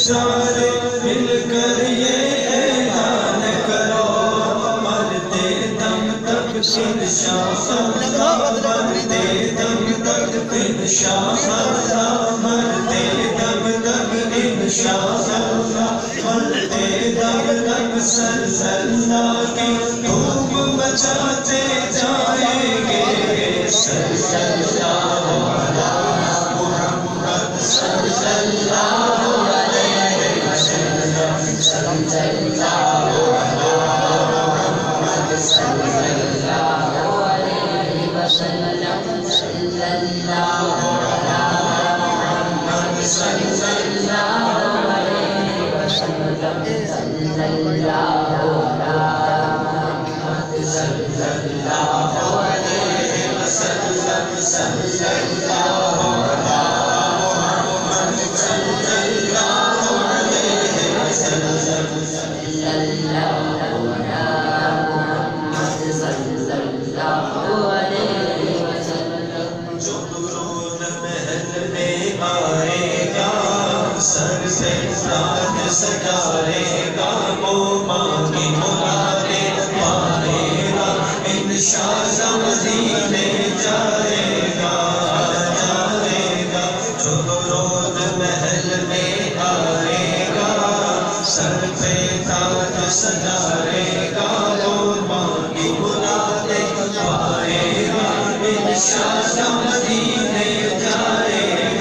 سارے مل کر یہ اعلان کرو، مرتے دم تک انشاء اللہ، مرتے دم تک انشاء اللہ، مرتے دم تک انشاء اللہ، مرتے دم تک صلی اللہ کی دھوم مچاتے جائیں گے، صلی اللہ علی محمد صلی اللہ سجائے گا وہ مانگی مرادیں پائے گا، انشاءاللہ مدینے جائے گا، جائے گا، جو روز محل میں آئے گا، سر پہ تاج سجائے گا، وہ مانگی مرادیں پائے گا، انشاءاللہ مدینے جائے گا،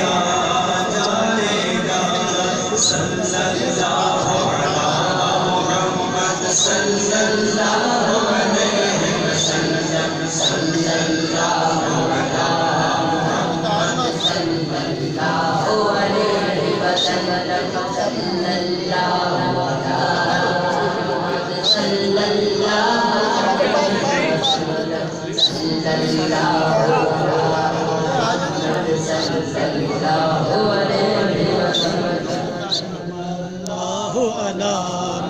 جائے گا، صلی اللہ علی محمد صلی اللہ علیہ وسلم، صلی اللہ علی محمد صلی اللہ علیہ وسلم، صلی اللہ علی صلی اللہ علیہ وسلم، صلی اللہ علی صلی اللہ علیہ وسلم، علی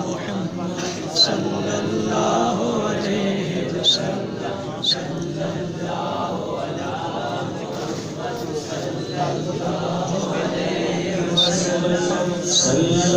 محمد صلی اللہ علیہ وسلم، صلی اللہ علی محمد صلی اللہ علیہ وسلم، صلی